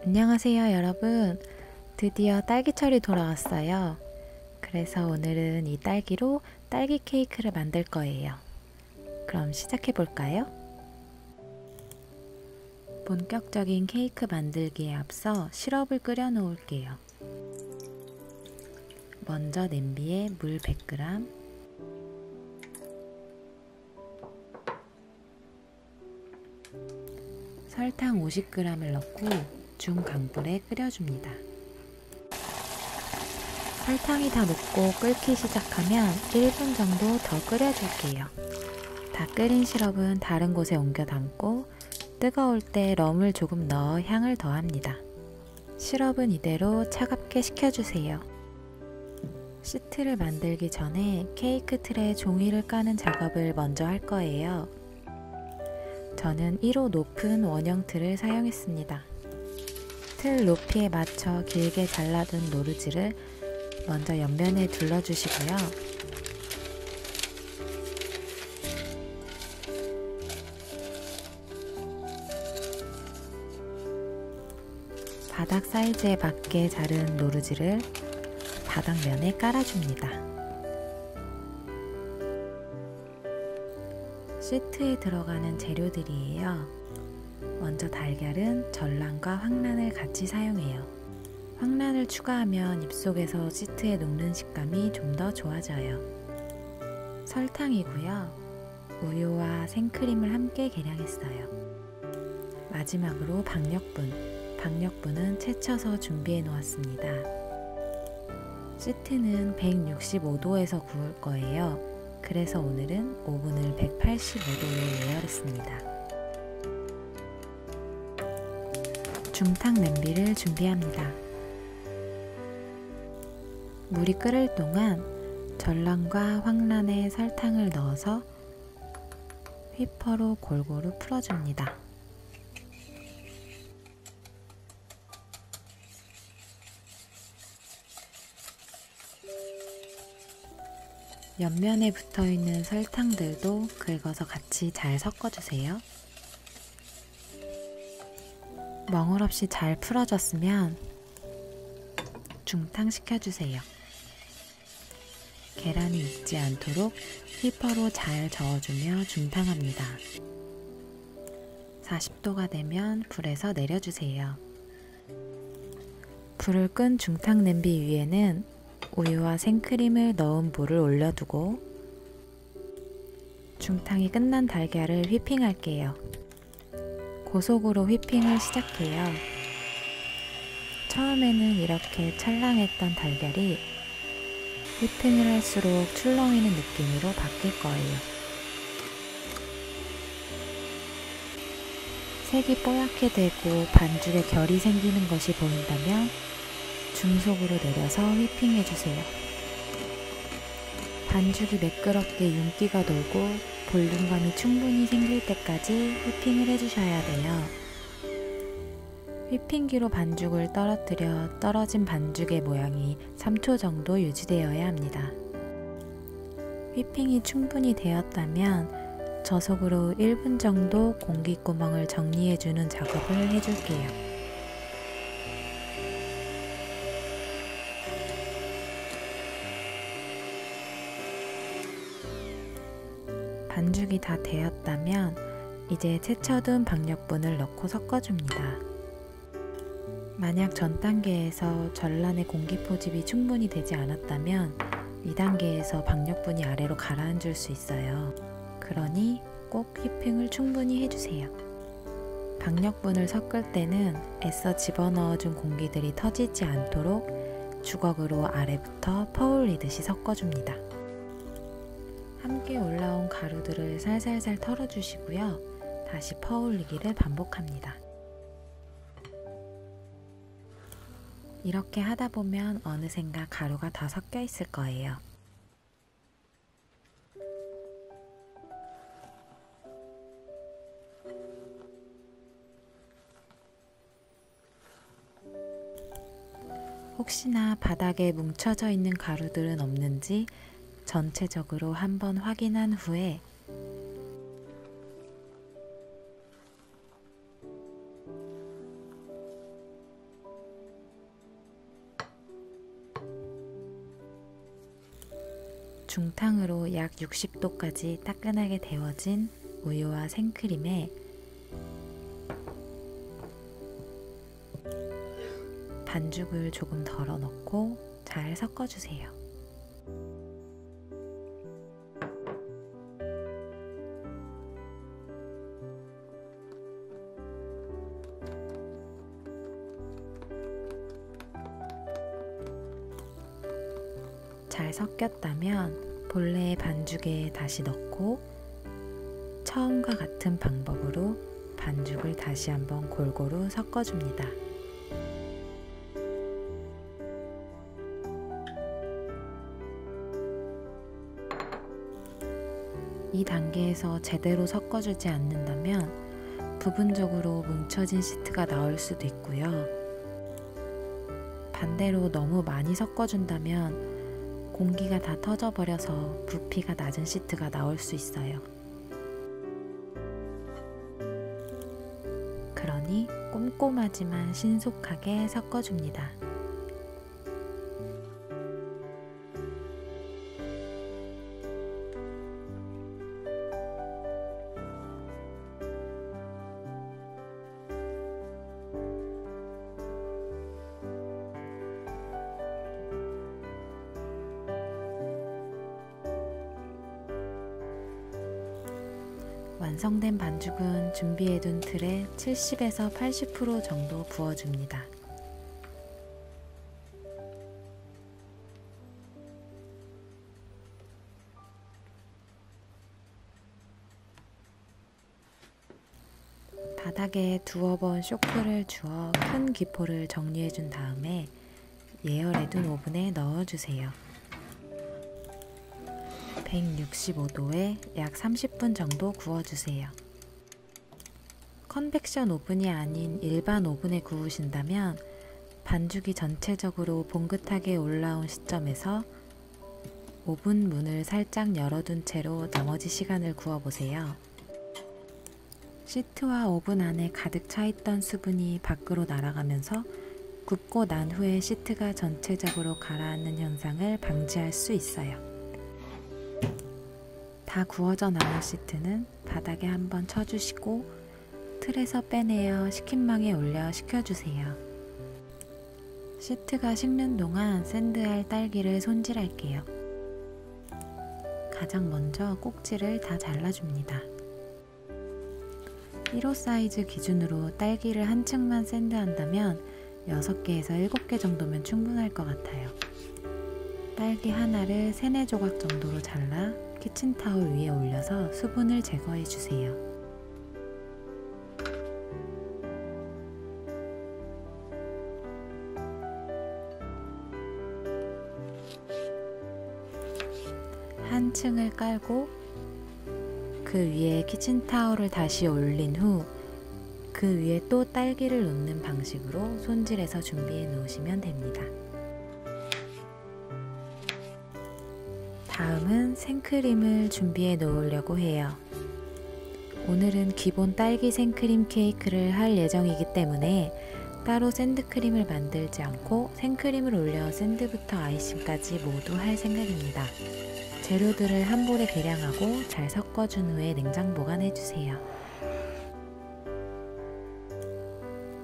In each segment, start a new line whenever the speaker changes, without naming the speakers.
안녕하세요, 여러분. 드디어 딸기철이 돌아왔어요. 그래서 오늘은 이 딸기로 딸기 케이크를 만들 거예요. 그럼 시작해 볼까요? 본격적인 케이크 만들기에 앞서 시럽을 끓여 놓을게요. 먼저 냄비에 물 100g, 설탕 50g을 넣고 중강불에 끓여줍니다. 설탕이 다 녹고 끓기 시작하면 1분 정도 더 끓여줄게요. 다 끓인 시럽은 다른 곳에 옮겨 담고 뜨거울 때 럼을 조금 넣어 향을 더합니다. 시럽은 이대로 차갑게 식혀주세요. 시트를 만들기 전에 케이크 틀에 종이를 까는 작업을 먼저 할 거예요. 저는 1호 높은 원형 틀을 사용했습니다. 틀 높이에 맞춰 길게 잘라둔 노르즈를 먼저 옆면에 둘러주시고요. 바닥 사이즈에 맞게 자른 노르즈를 바닥면에 깔아줍니다. 시트에 들어가는 재료들이에요. 먼저 달걀은 전란과 황란을 같이 사용해요. 황란을 추가하면 입속에서 시트에 녹는 식감이 좀 더 좋아져요. 설탕이고요. 우유와 생크림을 함께 계량했어요. 마지막으로 박력분은 채쳐서 준비해 놓았습니다. 시트는 165도에서 구울 거예요. 그래서 오늘은 오븐을 185도로 예열했습니다. 중탕 냄비를 준비합니다. 물이 끓을 동안 전란과 황란에 설탕을 넣어서 휘퍼로 골고루 풀어줍니다. 옆면에 붙어있는 설탕들도 긁어서 같이 잘 섞어주세요. 멍울 없이 잘 풀어졌으면 중탕시켜주세요. 계란이 익지 않도록 휘퍼로 잘 저어주며 중탕합니다. 40도가 되면 불에서 내려주세요. 불을 끈 중탕 냄비 위에는 우유와 생크림을 넣은 볼을 올려두고 중탕이 끝난 달걀을 휘핑할게요. 고속으로 휘핑을 시작해요. 처음에는 이렇게 찰랑했던 달걀이 휘핑을 할수록 출렁이는 느낌으로 바뀔 거예요. 색이 뽀얗게 되고 반죽에 결이 생기는 것이 보인다면 중속으로 내려서 휘핑해주세요. 반죽이 매끄럽게 윤기가 돌고 볼륨감이 충분히 생길 때까지 휘핑을 해주셔야 돼요. 휘핑기로 반죽을 떨어뜨려 떨어진 반죽의 모양이 3초 정도 유지되어야 합니다. 휘핑이 충분히 되었다면 저속으로 1분 정도 공기구멍을 정리해주는 작업을 해줄게요. 반죽이 다 되었다면 이제 채쳐둔 박력분을 넣고 섞어줍니다. 만약 전 단계에서 전란의 공기 포집이 충분히 되지 않았다면 이 단계에서 박력분이 아래로 가라앉을 수 있어요. 그러니 꼭 휘핑을 충분히 해주세요. 박력분을 섞을 때는 애써 집어넣어준 공기들이 터지지 않도록 주걱으로 아래부터 퍼올리듯이 섞어줍니다. 함께 올라온 가루들을 살살살 털어주시고요. 다시 퍼올리기를 반복합니다. 이렇게 하다 보면 어느샌가 가루가 다 섞여 있을 거예요. 혹시나 바닥에 뭉쳐져 있는 가루들은 없는지 전체적으로 한번 확인한 후에 중탕으로 약 60도까지 따끈하게 데워진 우유와 생크림에 반죽을 조금 덜어 넣고 잘 섞어주세요. 잘 섞였다면 본래의 반죽에 다시 넣고 처음과 같은 방법으로 반죽을 다시 한번 골고루 섞어줍니다. 이 단계에서 제대로 섞어주지 않는다면 부분적으로 뭉쳐진 시트가 나올 수도 있고요. 반대로 너무 많이 섞어준다면 공기가 다 터져버려서 부피가 낮은 시트가 나올 수 있어요. 그러니 꼼꼼하지만 신속하게 섞어줍니다. 완성된 반죽은 준비해둔 틀에 70에서 80% 정도 부어줍니다. 바닥에 두어 번 쇼크를 주어 큰 기포를 정리해준 다음에 예열해둔 오븐에 넣어주세요. 165도에 약 30분 정도 구워주세요. 컨벡션 오븐이 아닌 일반 오븐에 구우신다면 반죽이 전체적으로 봉긋하게 올라온 시점에서 오븐 문을 살짝 열어둔 채로 나머지 시간을 구워보세요. 시트와 오븐 안에 가득 차있던 수분이 밖으로 날아가면서 굽고 난 후에 시트가 전체적으로 가라앉는 현상을 방지할 수 있어요. 다 구워져 나온 시트는 바닥에 한번 쳐주시고 틀에서 빼내어 식힌망에 올려 식혀주세요. 시트가 식는 동안 샌드할 딸기를 손질할게요. 가장 먼저 꼭지를 다 잘라줍니다. 1호 사이즈 기준으로 딸기를 한 층만 샌드한다면 6개에서 7개 정도면 충분할 것 같아요. 딸기 하나를 3, 4조각 정도로 잘라 키친타올 위에 올려서 수분을 제거해 주세요. 한 층을 깔고 그 위에 키친타올을 다시 올린 후 그 위에 또 딸기를 놓는 방식으로 손질해서 준비해 놓으시면 됩니다. 다음은 생크림을 준비해 놓으려고 해요. 오늘은 기본 딸기 생크림 케이크를 할 예정이기 때문에 따로 샌드크림을 만들지 않고 생크림을 올려 샌드부터 아이싱까지 모두 할 생각입니다. 재료들을 한 볼에 계량하고 잘 섞어준 후에 냉장 보관해주세요.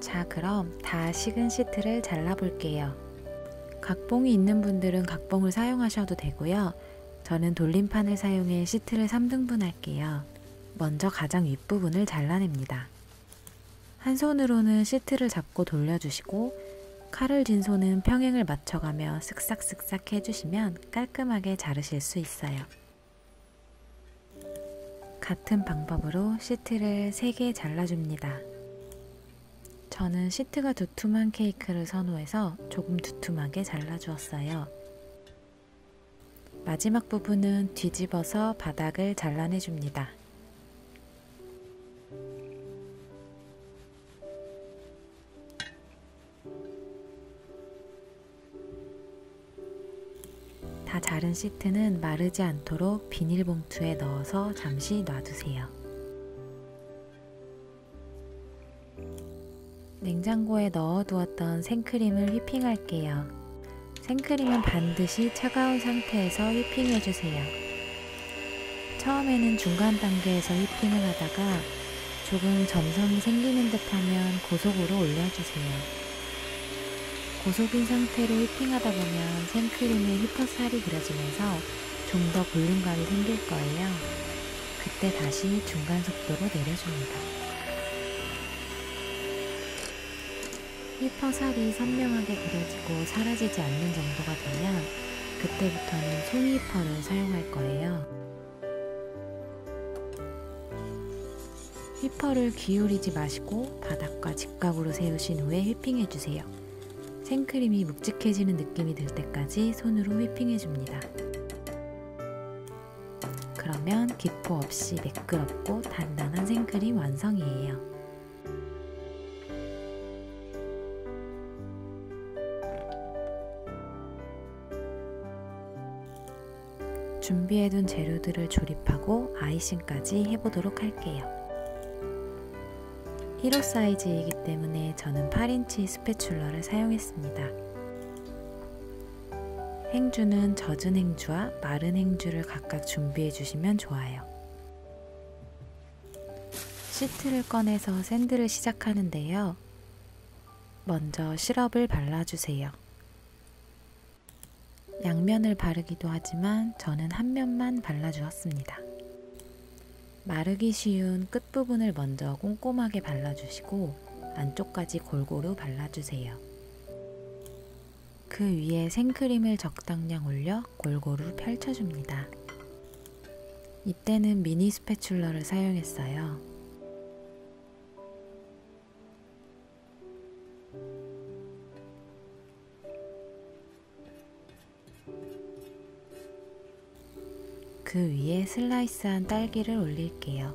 자, 그럼 다 식은 시트를 잘라볼게요. 각봉이 있는 분들은 각봉을 사용하셔도 되고요. 저는 돌림판을 사용해 시트를 3등분 할게요. 먼저 가장 윗부분을 잘라냅니다. 한 손으로는 시트를 잡고 돌려주시고 칼을 쥔 손은 평행을 맞춰가며 쓱싹쓱싹 해주시면 깔끔하게 자르실 수 있어요. 같은 방법으로 시트를 3개 잘라줍니다. 저는 시트가 두툼한 케이크를 선호해서 조금 두툼하게 잘라주었어요. 마지막 부분은 뒤집어서 바닥을 잘라내줍니다. 다 자른 시트는 마르지 않도록 비닐봉투에 넣어서 잠시 놔두세요. 냉장고에 넣어두었던 생크림을 휘핑할게요. 생크림은 반드시 차가운 상태에서 휘핑해주세요. 처음에는 중간 단계에서 휘핑을 하다가 조금 점성이 생기는 듯 하면 고속으로 올려주세요. 고속인 상태로 휘핑하다 보면 생크림에 휘퍼살이 그려지면서 좀 더 볼륨감이 생길 거예요. 그때 다시 중간 속도로 내려줍니다. 휘퍼살이 선명하게 그려지고 사라지지 않는 정도가 되면 그때부터는 손 휘퍼를 사용할 거예요. 휘퍼를 기울이지 마시고 바닥과 직각으로 세우신 후에 휘핑해주세요. 생크림이 묵직해지는 느낌이 들 때까지 손으로 휘핑해줍니다. 그러면 기포 없이 매끄럽고 단단한 생크림 완성이에요. 준비해둔 재료들을 조립하고 아이싱까지 해보도록 할게요. 1호 사이즈이기 때문에 저는 8인치 스패츌러를 사용했습니다. 행주는 젖은 행주와 마른 행주를 각각 준비해 주시면 좋아요. 시트를 꺼내서 샌드를 시작하는데요. 먼저 시럽을 발라주세요. 양면을 바르기도 하지만 저는 한 면만 발라주었습니다. 마르기 쉬운 끝부분을 먼저 꼼꼼하게 발라주시고 안쪽까지 골고루 발라주세요. 그 위에 생크림을 적당량 올려 골고루 펼쳐줍니다. 이때는 미니 스패츌러를 사용했어요. 그 위에 슬라이스한 딸기를 올릴게요.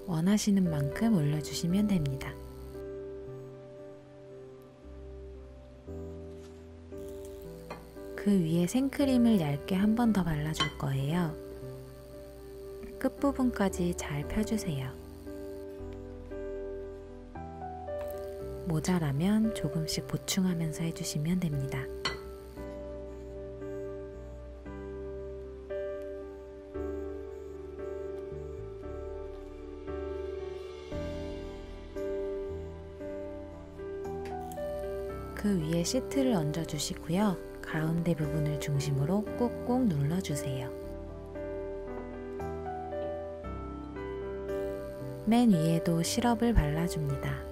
원하시는 만큼 올려주시면 됩니다. 그 위에 생크림을 얇게 한 번 더 발라줄 거예요. 끝부분까지 잘 펴주세요. 모자라면 조금씩 보충하면서 해주시면 됩니다. 그 위에 시트를 얹어주시고요. 가운데 부분을 중심으로 꾹꾹 눌러주세요. 맨 위에도 시럽을 발라줍니다.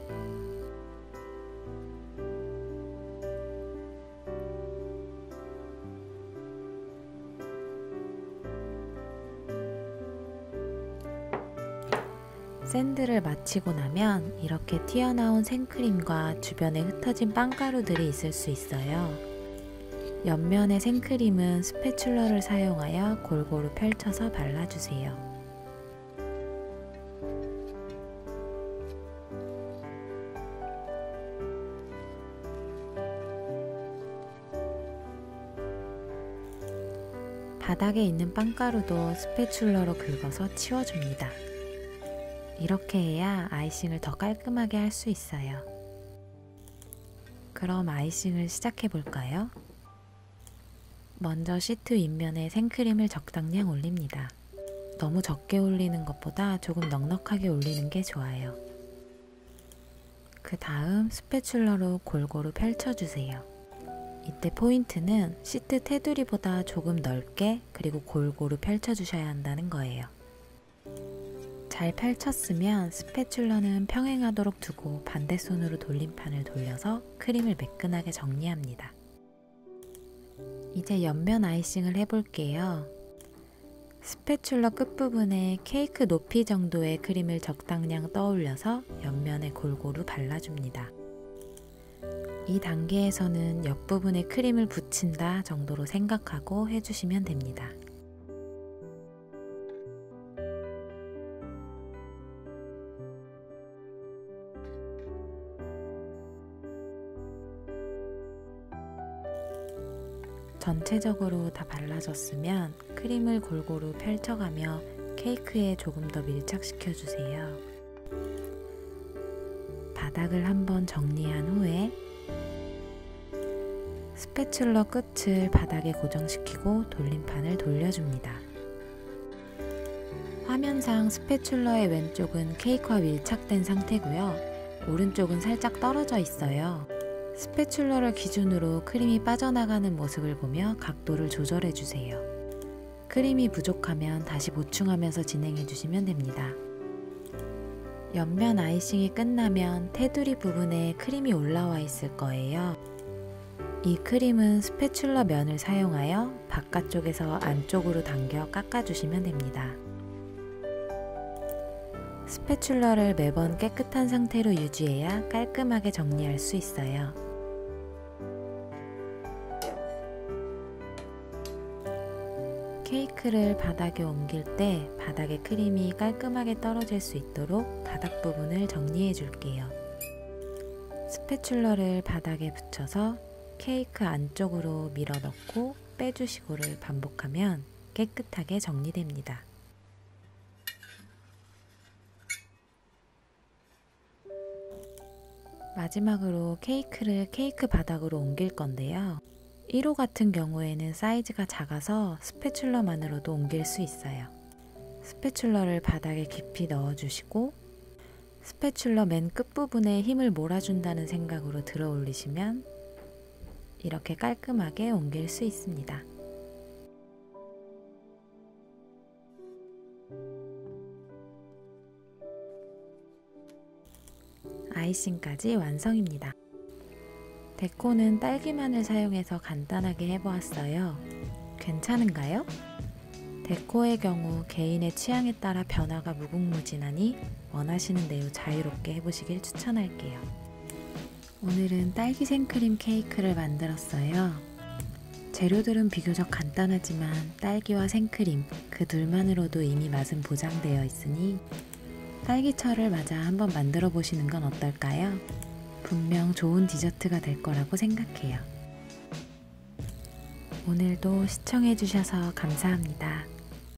샌드를 마치고 나면 이렇게 튀어나온 생크림과 주변에 흩어진 빵가루들이 있을 수 있어요. 옆면의 생크림은 스패츌러를 사용하여 골고루 펼쳐서 발라주세요. 바닥에 있는 빵가루도 스패츌러로 긁어서 치워줍니다. 이렇게 해야 아이싱을 더 깔끔하게 할 수 있어요. 그럼 아이싱을 시작해 볼까요? 먼저 시트 윗면에 생크림을 적당량 올립니다. 너무 적게 올리는 것보다 조금 넉넉하게 올리는 게 좋아요. 그 다음 스패츌러로 골고루 펼쳐주세요. 이때 포인트는 시트 테두리보다 조금 넓게 그리고 골고루 펼쳐주셔야 한다는 거예요. 잘 펼쳤으면 스패츌러는 평행하도록 두고 반대손으로 돌림판을 돌려서 크림을 매끈하게 정리합니다. 이제 옆면 아이싱을 해볼게요. 스패츌러 끝부분에 케이크 높이 정도의 크림을 적당량 떠올려서 옆면에 골고루 발라줍니다. 이 단계에서는 옆부분에 크림을 붙인다 정도로 생각하고 해주시면 됩니다. 전체적으로 다 발라졌으면 크림을 골고루 펼쳐가며 케이크에 조금 더 밀착시켜주세요. 바닥을 한번 정리한 후에 스패츌러 끝을 바닥에 고정시키고 돌림판을 돌려줍니다. 화면상 스패츌러의 왼쪽은 케이크와 밀착된 상태고요. 오른쪽은 살짝 떨어져 있어요. 스패츌러를 기준으로 크림이 빠져나가는 모습을 보며 각도를 조절해 주세요. 크림이 부족하면 다시 보충하면서 진행해 주시면 됩니다. 옆면 아이싱이 끝나면 테두리 부분에 크림이 올라와 있을 거예요. 이 크림은 스패츌러 면을 사용하여 바깥쪽에서 안쪽으로 당겨 깎아주시면 됩니다. 스패츌러를 매번 깨끗한 상태로 유지해야 깔끔하게 정리할 수 있어요. 케이크를 바닥에 옮길 때 바닥에 크림이 깔끔하게 떨어질 수 있도록 바닥 부분을 정리해 줄게요. 스패츌러를 바닥에 붙여서 케이크 안쪽으로 밀어 넣고 빼주시고를 반복하면 깨끗하게 정리됩니다. 마지막으로 케이크를 케이크 바닥으로 옮길 건데요. 1호 같은 경우에는 사이즈가 작아서 스패츌러만으로도 옮길 수 있어요. 스패츌러를 바닥에 깊이 넣어주시고 스패츌러 맨 끝부분에 힘을 몰아준다는 생각으로 들어 올리시면 이렇게 깔끔하게 옮길 수 있습니다. 아이싱까지 완성입니다. 데코는 딸기만을 사용해서 간단하게 해보았어요. 괜찮은가요? 데코의 경우 개인의 취향에 따라 변화가 무궁무진하니 원하시는 대로 자유롭게 해보시길 추천할게요. 오늘은 딸기 생크림 케이크를 만들었어요. 재료들은 비교적 간단하지만 딸기와 생크림 그 둘만으로도 이미 맛은 보장되어 있으니 딸기철을 맞아 한번 만들어 보시는 건 어떨까요? 분명 좋은 디저트가 될 거라고 생각해요. 오늘도 시청해 주셔서 감사합니다.